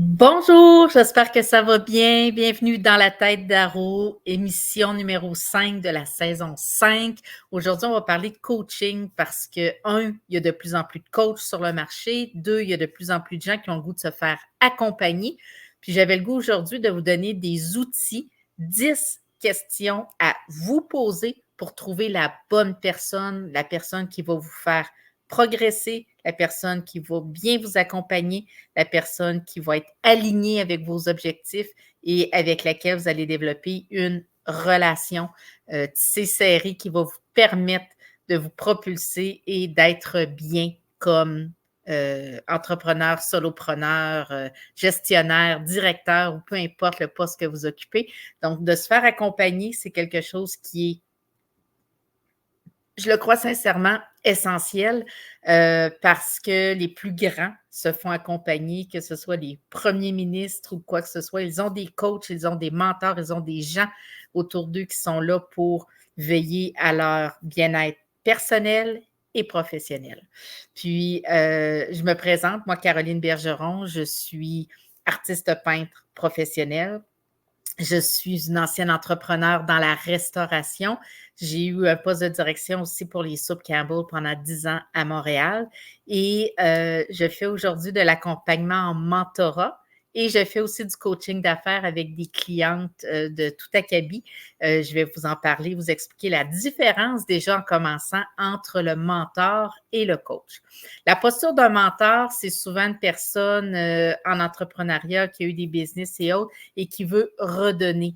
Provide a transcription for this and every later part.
Bonjour, j'espère que ça va bien. Bienvenue dans la tête d'Aro, émission numéro 5 de la saison 5. Aujourd'hui, on va parler de coaching parce que, un, il y a de plus en plus de coachs sur le marché. Deux, il y a de plus en plus de gens qui ont le goût de se faire accompagner. Puis j'avais le goût aujourd'hui de vous donner des outils, 10 questions à vous poser pour trouver la bonne personne, la personne qui va vous faire progresser, la personne qui va bien vous accompagner, la personne qui va être alignée avec vos objectifs et avec laquelle vous allez développer une relation tissée serrée qui va vous permettre de vous propulser et d'être bien comme entrepreneur, solopreneur, gestionnaire, directeur ou peu importe le poste que vous occupez. Donc, de se faire accompagner, c'est quelque chose qui est, je le crois sincèrement, essentiel parce que les plus grands se font accompagner, que ce soit les premiers ministres ou quoi que ce soit. Ils ont des coachs, ils ont des mentors, ils ont des gens autour d'eux qui sont là pour veiller à leur bien-être personnel et professionnel. Puis, je me présente, moi, Caroline Bergeron, je suis artiste peintre professionnelle. Je suis une ancienne entrepreneure dans la restauration. J'ai eu un poste de direction aussi pour les soupes Campbell pendant 10 ans à Montréal et je fais aujourd'hui de l'accompagnement en mentorat et je fais aussi du coaching d'affaires avec des clientes de tout acabit. Je vais vous en parler, vous expliquer la différence déjà en commençant entre le mentor et le coach. La posture d'un mentor, c'est souvent une personne en entrepreneuriat qui a eu des business et autres et qui veut redonner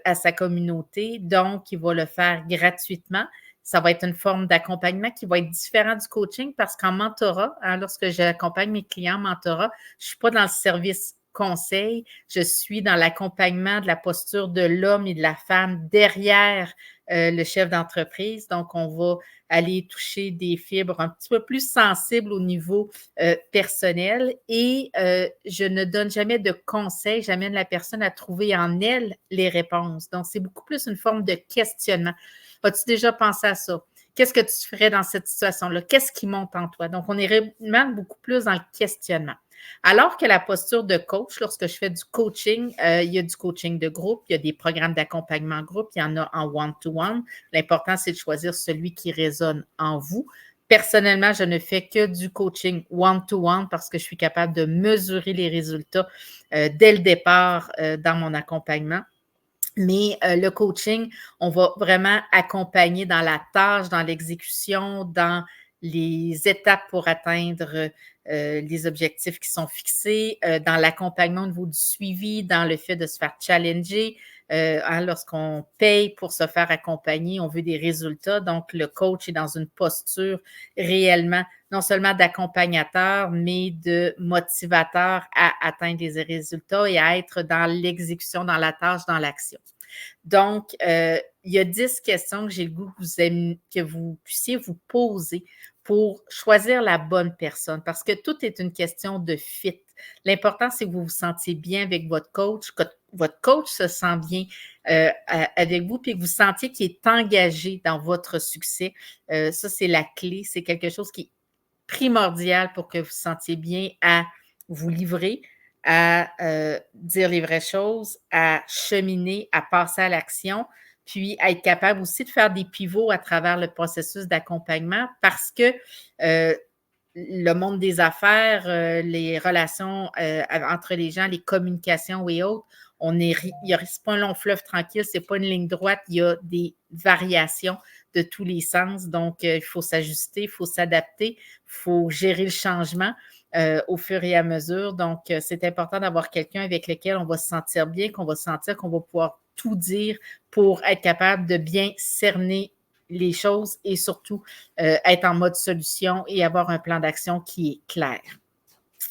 à sa communauté. Donc, il va le faire gratuitement. Ça va être une forme d'accompagnement qui va être différent du coaching parce qu'en mentorat, hein, lorsque j'accompagne mes clients en mentorat, je ne suis pas dans le service conseil, je suis dans l'accompagnement de la posture de l'homme et de la femme derrière le chef d'entreprise. Donc, on va aller toucher des fibres un petit peu plus sensibles au niveau personnel et je ne donne jamais de conseils, j'amène la personne à trouver en elle les réponses. Donc, c'est beaucoup plus une forme de questionnement. As-tu déjà pensé à ça? Qu'est-ce que tu ferais dans cette situation-là? Qu'est-ce qui monte en toi? Donc, on est vraiment beaucoup plus dans le questionnement. Alors que la posture de coach, lorsque je fais du coaching, il y a du coaching de groupe, il y a des programmes d'accompagnement en groupe, il y en a en one-to-one. L'important, c'est de choisir celui qui résonne en vous. Personnellement, je ne fais que du coaching one-to-one parce que je suis capable de mesurer les résultats dès le départ dans mon accompagnement. Mais le coaching, on va vraiment accompagner dans la tâche, dans l'exécution, dans les étapes pour atteindre les objectifs qui sont fixés, dans l'accompagnement au niveau du suivi, dans le fait de se faire challenger. Lorsqu'on paye pour se faire accompagner, on veut des résultats. Donc, le coach est dans une posture réellement, non seulement d'accompagnateur, mais de motivateur à atteindre les résultats et à être dans l'exécution, dans la tâche, dans l'action. Donc, il y a 10 questions que j'ai le goût que vous puissiez vous poser pour choisir la bonne personne parce que tout est une question de fit. L'important, c'est que vous vous sentiez bien avec votre coach, que votre coach se sent bien avec vous, puis que vous sentiez qu'il est engagé dans votre succès. Ça, c'est la clé. C'est quelque chose qui est primordial pour que vous vous sentiez bien à vous livrer, à dire les vraies choses, à cheminer, à passer à l'action, puis à être capable aussi de faire des pivots à travers le processus d'accompagnement parce que le monde des affaires, les relations entre les gens, les communications et autres, c'est pas un long fleuve tranquille, c'est pas une ligne droite, il y a des variations de tous les sens. Donc, il faut s'ajuster, il faut s'adapter, il faut gérer le changement au fur et à mesure. Donc, c'est important d'avoir quelqu'un avec lequel on va se sentir bien, qu'on va sentir qu'on va pouvoir tout dire pour être capable de bien cerner les choses et surtout être en mode solution et avoir un plan d'action qui est clair.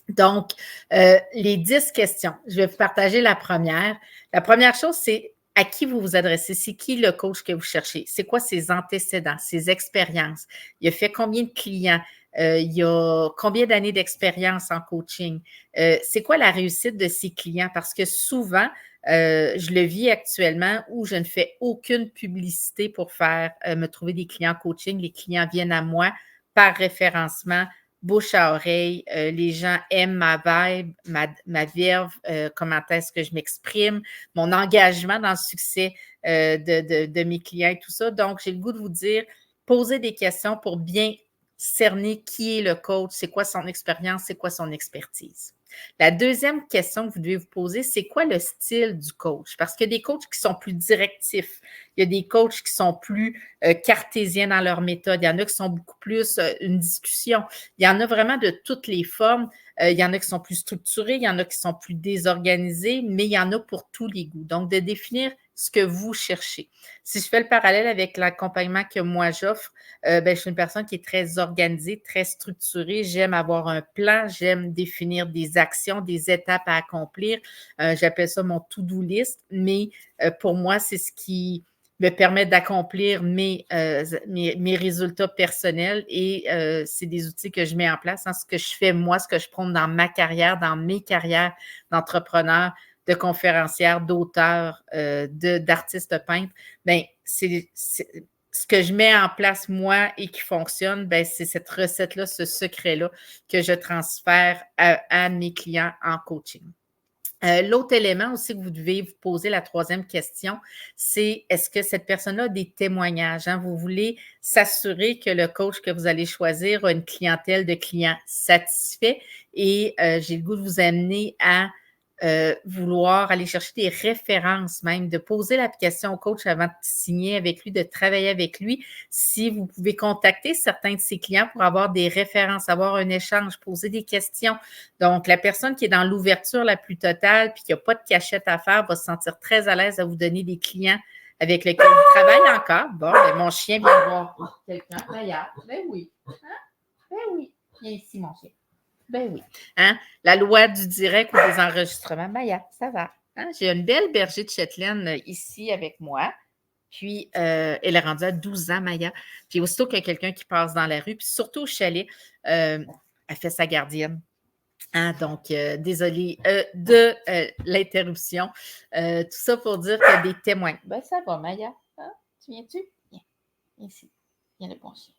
Donc, les 10 questions, je vais vous partager la première. La première chose, c'est à qui vous vous adressez? C'est qui le coach que vous cherchez? C'est quoi ses antécédents, ses expériences? Il a fait combien de clients? Il y a combien d'années d'expérience en coaching? C'est quoi la réussite de ses clients? Parce que souvent, je le vis actuellement où je ne fais aucune publicité pour me trouver des clients coaching. Les clients viennent à moi par référencement, bouche à oreille. Les gens aiment ma vibe, ma verve, comment est-ce que je m'exprime, mon engagement dans le succès de mes clients et tout ça. Donc, j'ai le goût de vous dire, posez des questions pour bien cerner qui est le coach, c'est quoi son expérience, c'est quoi son expertise. La deuxième question que vous devez vous poser, c'est quoi le style du coach? Parce qu'il y a des coachs qui sont plus directifs, il y a des coachs qui sont plus cartésiens dans leur méthode, il y en a qui sont beaucoup plus une discussion, il y en a vraiment de toutes les formes, il y en a qui sont plus structurés, il y en a qui sont plus désorganisés, mais il y en a pour tous les goûts. Donc, de définir ce que vous cherchez. Si je fais le parallèle avec l'accompagnement que moi j'offre, je suis une personne qui est très organisée, très structurée. J'aime avoir un plan, j'aime définir des actions, des étapes à accomplir. J'appelle ça mon to-do list, mais pour moi, c'est ce qui me permet d'accomplir mes résultats personnels et c'est des outils que je mets en place. Ce que je fais moi, ce que je prône dans ma carrière, dans mes carrières d'entrepreneur, de conférencière, d'auteur, d'artiste peintre, c'est ce que je mets en place moi et qui fonctionne, c'est cette recette-là, ce secret-là que je transfère à mes clients en coaching. L'autre élément aussi que vous devez vous poser, la troisième question, c'est est-ce que cette personne-là a des témoignages? Vous voulez s'assurer que le coach que vous allez choisir a une clientèle de clients satisfaits et j'ai le goût de vous amener à vouloir aller chercher des références même, de poser la question au coach avant de signer avec lui, de travailler avec lui. Si vous pouvez contacter certains de ses clients pour avoir des références, avoir un échange, poser des questions. Donc, la personne qui est dans l'ouverture la plus totale puis qui n'a pas de cachette à faire va se sentir très à l'aise à vous donner des clients avec lesquels il travaille encore. Bon, mon chien vient voir quelqu'un. D'ailleurs, oui. Oui. Viens ici, mon chien. Oui. La loi du direct ou des enregistrements, Maya, ça va. J'ai une belle berger de Shetland ici avec moi. Puis, elle est rendue à 12 ans, Maya. Puis, aussitôt qu'il y a quelqu'un qui passe dans la rue, puis surtout au chalet, elle fait sa gardienne. Donc, désolée de l'interruption. Tout ça pour dire qu'il y a des témoins. Ça va, Maya. Tu viens-tu? Viens. Viens ici. Viens le bon chien.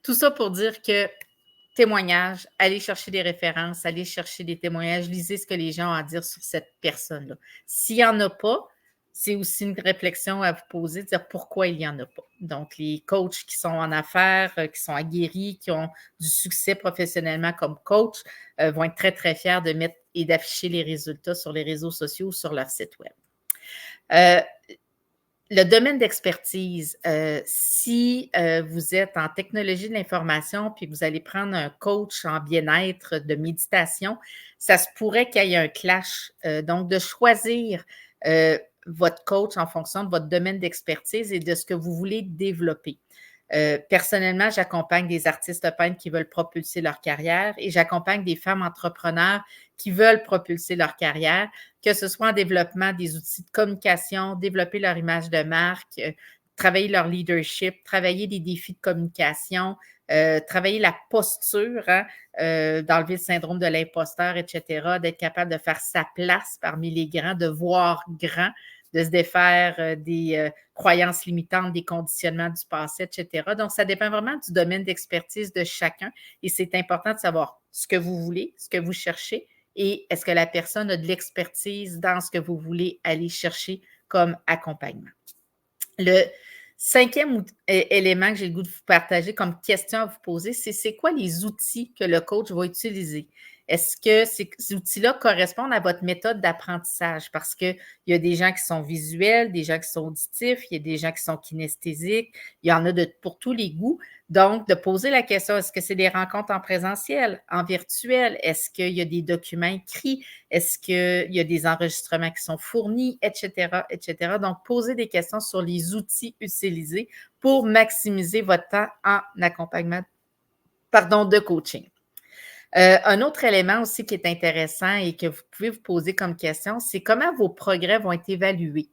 Tout ça pour dire que témoignages, allez chercher des références, allez chercher des témoignages, lisez ce que les gens ont à dire sur cette personne-là. S'il n'y en a pas, c'est aussi une réflexion à vous poser, de dire pourquoi il n'y en a pas. Donc, les coachs qui sont en affaires, qui sont aguerris, qui ont du succès professionnellement comme coach, vont être très, très fiers de mettre et d'afficher les résultats sur les réseaux sociaux ou sur leur site web. Le domaine d'expertise, si vous êtes en technologie de l'information puis vous allez prendre un coach en bien-être de méditation, ça se pourrait qu'il y ait un clash. Donc, de choisir votre coach en fonction de votre domaine d'expertise et de ce que vous voulez développer. Personnellement, j'accompagne des artistes peintres qui veulent propulser leur carrière et j'accompagne des femmes entrepreneurs qui veulent propulser leur carrière, que ce soit en développement des outils de communication, développer leur image de marque, travailler leur leadership, travailler des défis de communication, travailler la posture, d'enlever le syndrome de l'imposteur, etc., d'être capable de faire sa place parmi les grands, de voir grand, de se défaire des croyances limitantes, des conditionnements du passé, etc. Donc, ça dépend vraiment du domaine d'expertise de chacun et c'est important de savoir ce que vous voulez, ce que vous cherchez et est-ce que la personne a de l'expertise dans ce que vous voulez aller chercher comme accompagnement. Le cinquième élément que j'ai le goût de vous partager comme question à vous poser, c'est quoi les outils que le coach va utiliser? Est-ce que ces outils-là correspondent à votre méthode d'apprentissage? Parce qu'il y a des gens qui sont visuels, des gens qui sont auditifs, il y a des gens qui sont kinesthésiques, il y en a pour tous les goûts. Donc, de poser la question, est-ce que c'est des rencontres en présentiel, en virtuel? Est-ce qu'il y a des documents écrits? Est-ce qu'il y a des enregistrements qui sont fournis, etc., etc.? Donc, poser des questions sur les outils utilisés pour maximiser votre temps en accompagnement, de coaching. Un autre élément aussi qui est intéressant et que vous pouvez vous poser comme question, c'est comment vos progrès vont être évalués.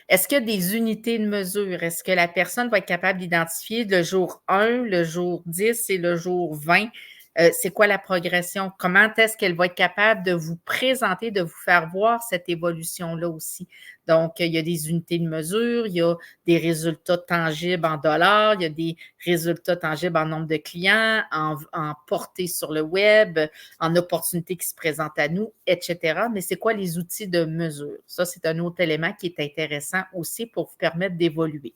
Est-ce qu'il y a des unités de mesure? Est-ce que la personne va être capable d'identifier le jour 1, le jour 10 et le jour 20? C'est quoi la progression? Comment est-ce qu'elle va être capable de vous présenter, de vous faire voir cette évolution-là aussi? Donc, il y a des unités de mesure, il y a des résultats tangibles en dollars, il y a des résultats tangibles en nombre de clients, en portée sur le web, en opportunités qui se présentent à nous, etc. Mais c'est quoi les outils de mesure? Ça, c'est un autre élément qui est intéressant aussi pour vous permettre d'évoluer.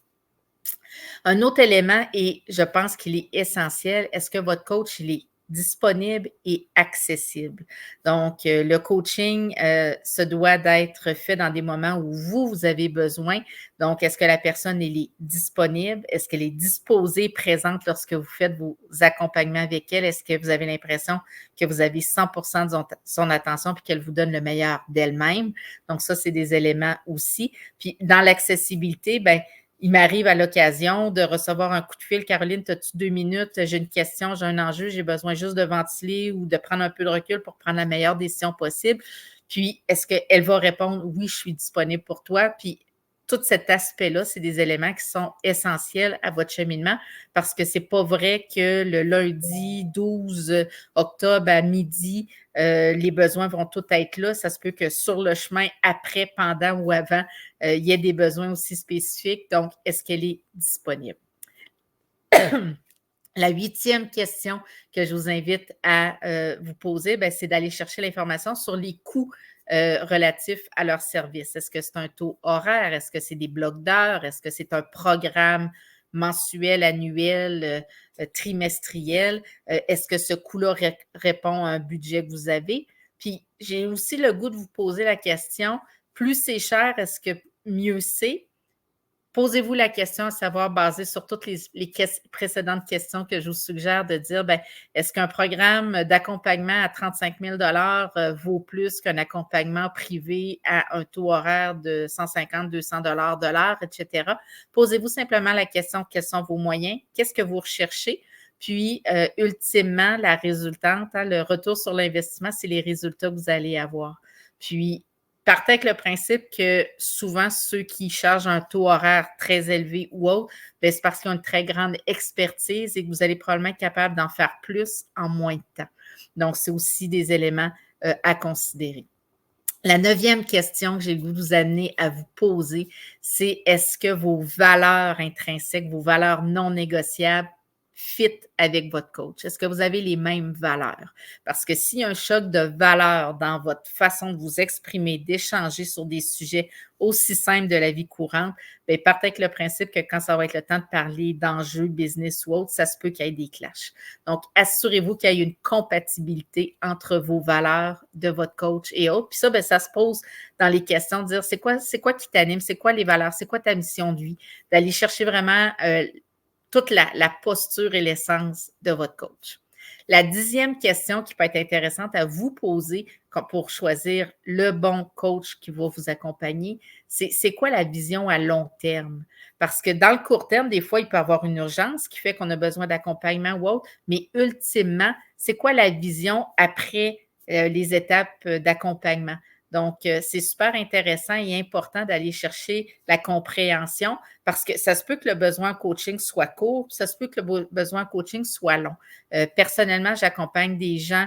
Un autre élément, et je pense qu'il est essentiel, est-ce que votre coach, il est disponible et accessible? Donc, le coaching se doit d'être fait dans des moments où vous avez besoin. Donc, est-ce que la personne, elle est disponible? Est-ce qu'elle est disposée, présente lorsque vous faites vos accompagnements avec elle? Est-ce que vous avez l'impression que vous avez 100% de son attention puis qu'elle vous donne le meilleur d'elle-même? Donc, ça, c'est des éléments aussi. Puis, dans l'accessibilité, bien, il m'arrive à l'occasion de recevoir un coup de fil. Caroline, as-tu 2 minutes? J'ai une question, j'ai un enjeu, j'ai besoin juste de ventiler ou de prendre un peu de recul pour prendre la meilleure décision possible. Puis, est-ce qu'elle va répondre oui, je suis disponible pour toi? Puis, tout cet aspect-là, c'est des éléments qui sont essentiels à votre cheminement parce que c'est pas vrai que le lundi 12 octobre à midi, les besoins vont tous être là. Ça se peut que sur le chemin, après, pendant ou avant, il y ait des besoins aussi spécifiques. Donc, est-ce qu'elle est disponible? La 8e question que je vous invite à vous poser, ben, c'est d'aller chercher l'information sur les coûts relatifs à leur service. Est-ce que c'est un taux horaire? Est-ce que c'est des blocs d'heures? Est-ce que c'est un programme mensuel, annuel, trimestriel? Est-ce que ce coût-là répond à un budget que vous avez? Puis, j'ai aussi le goût de vous poser la question, plus c'est cher, est-ce que mieux c'est? Posez-vous la question à savoir, basée sur toutes les précédentes questions que je vous suggère de dire, ben, est-ce qu'un programme d'accompagnement à 35 000 vaut plus qu'un accompagnement privé à un taux horaire de 150, 200 de l'heure, etc. Posez-vous simplement la question, quels sont vos moyens? Qu'est-ce que vous recherchez? Puis, ultimement, la résultante, le retour sur l'investissement, c'est les résultats que vous allez avoir. Puis, partez avec le principe que souvent, ceux qui chargent un taux horaire très élevé ou autre, bien, c'est parce qu'ils ont une très grande expertise et que vous allez probablement être capable d'en faire plus en moins de temps. Donc, c'est aussi des éléments à considérer. La 9e question que j'ai le goût de vous amener à vous poser, c'est est-ce que vos valeurs intrinsèques, vos valeurs non négociables fit avec votre coach? Est-ce que vous avez les mêmes valeurs? Parce que s'il y a un choc de valeurs dans votre façon de vous exprimer, d'échanger sur des sujets aussi simples de la vie courante, bien, partez avec le principe que quand ça va être le temps de parler d'enjeux, business ou autre, ça se peut qu'il y ait des clashs. Donc, assurez-vous qu'il y ait une compatibilité entre vos valeurs de votre coach et autres. Puis ça, bien, ça se pose dans les questions de dire c'est quoi qui t'anime, c'est quoi les valeurs, c'est quoi ta mission de vie, d'aller chercher vraiment toute la posture et l'essence de votre coach. La 10e question qui peut être intéressante à vous poser pour choisir le bon coach qui va vous accompagner, c'est quoi la vision à long terme? Parce que dans le court terme, des fois, il peut y avoir une urgence qui fait qu'on a besoin d'accompagnement ou autre, mais ultimement, c'est quoi la vision après les étapes d'accompagnement? Donc, c'est super intéressant et important d'aller chercher la compréhension parce que ça se peut que le besoin en coaching soit court, ça se peut que le besoin en coaching soit long. Personnellement, j'accompagne des gens,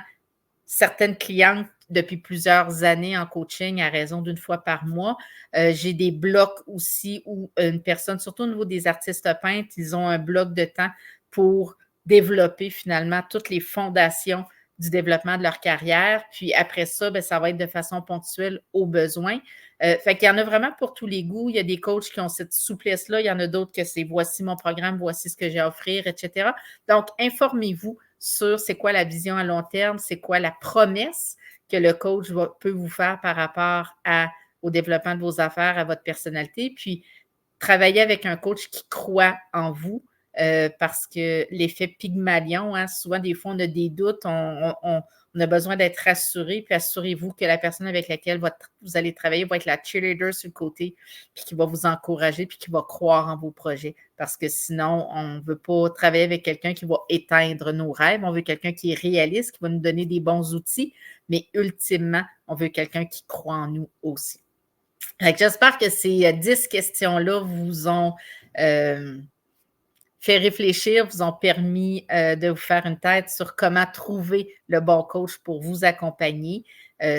certaines clientes depuis plusieurs années en coaching à raison d'une fois par mois. J'ai des blocs aussi où une personne, surtout au niveau des artistes peintres, ils ont un bloc de temps pour développer finalement toutes les fondations du développement de leur carrière. Puis après ça, bien, ça va être de façon ponctuelle aux besoins. Fait qu'il y en a vraiment pour tous les goûts. Il y a des coachs qui ont cette souplesse-là. Il y en a d'autres que c'est voici mon programme, voici ce que j'ai à offrir, etc. Donc, informez-vous sur c'est quoi la vision à long terme, c'est quoi la promesse que le coach peut vous faire par rapport au développement de vos affaires, à votre personnalité. Puis, travailler avec un coach qui croit en vous. Parce que l'effet Pygmalion, hein, souvent, des fois, on a des doutes, on a besoin d'être rassuré, puis assurez-vous que la personne avec laquelle vous allez travailler va être la cheerleader sur le côté, puis qui va vous encourager, puis qui va croire en vos projets. Parce que sinon, on ne veut pas travailler avec quelqu'un qui va éteindre nos rêves. On veut quelqu'un qui est réaliste, qui va nous donner des bons outils, mais ultimement, on veut quelqu'un qui croit en nous aussi. J'espère que ces 10 questions-là vous ont fait réfléchir, vous ont permis de vous faire une tête sur comment trouver le bon coach pour vous accompagner.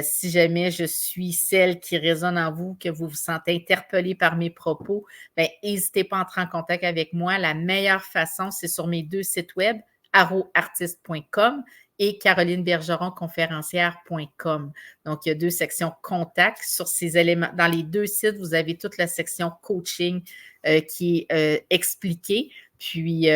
Si jamais je suis celle qui résonne en vous, que vous vous sentez interpellé par mes propos, bien, n'hésitez pas à entrer en contact avec moi. La meilleure façon, c'est sur mes 2 sites web, arroartiste.com et carolinebergeronconférencière.com. Donc, il y a 2 sections contact. Sur ces éléments, dans les 2 sites, vous avez toute la section coaching qui est expliquée. Puis,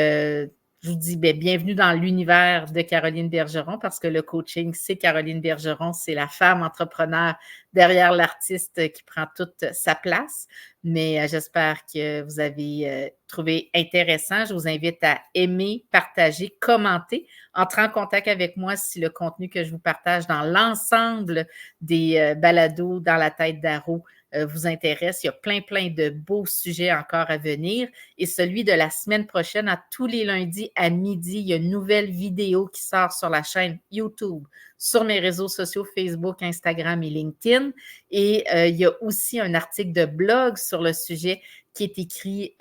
je vous dis bienvenue dans l'univers de Caroline Bergeron parce que le coaching, c'est Caroline Bergeron, c'est la femme entrepreneur derrière l'artiste qui prend toute sa place. Mais j'espère que vous avez trouvé intéressant. Je vous invite à aimer, partager, commenter, entrer en contact avec moi si le contenu que je vous partage dans l'ensemble des balados dans la tête d'Aro vous intéresse. Il y a plein de beaux sujets encore à venir. Et celui de la semaine prochaine, à tous les lundis à midi, il y a une nouvelle vidéo qui sort sur la chaîne YouTube, sur mes réseaux sociaux Facebook, Instagram et LinkedIn. Et il y a aussi un article de blog sur le sujet qui est écrit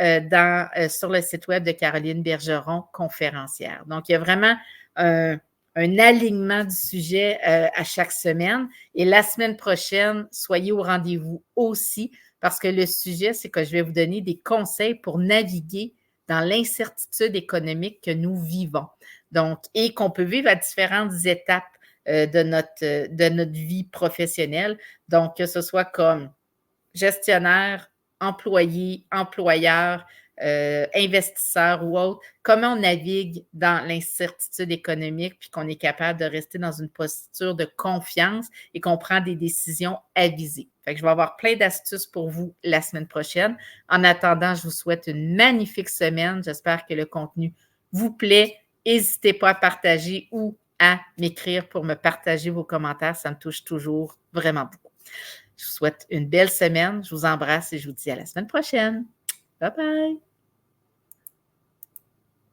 sur le site web de Caroline Bergeron, conférencière. Donc, il y a vraiment un alignement du sujet à chaque semaine. Et la semaine prochaine, soyez au rendez-vous aussi parce que le sujet, c'est que je vais vous donner des conseils pour naviguer dans l'incertitude économique que nous vivons. Donc, et qu'on peut vivre à différentes étapes de notre vie professionnelle. Donc, que ce soit comme gestionnaire, employé, employeur, investisseur ou autre, comment on navigue dans l'incertitude économique puis qu'on est capable de rester dans une posture de confiance et qu'on prend des décisions avisées. Fait que je vais avoir plein d'astuces pour vous la semaine prochaine. En attendant, je vous souhaite une magnifique semaine. J'espère que le contenu vous plaît. N'hésitez pas à partager ou à m'écrire pour me partager vos commentaires. Ça me touche toujours vraiment beaucoup. Je vous souhaite une belle semaine. Je vous embrasse et je vous dis à la semaine prochaine. Bye bye!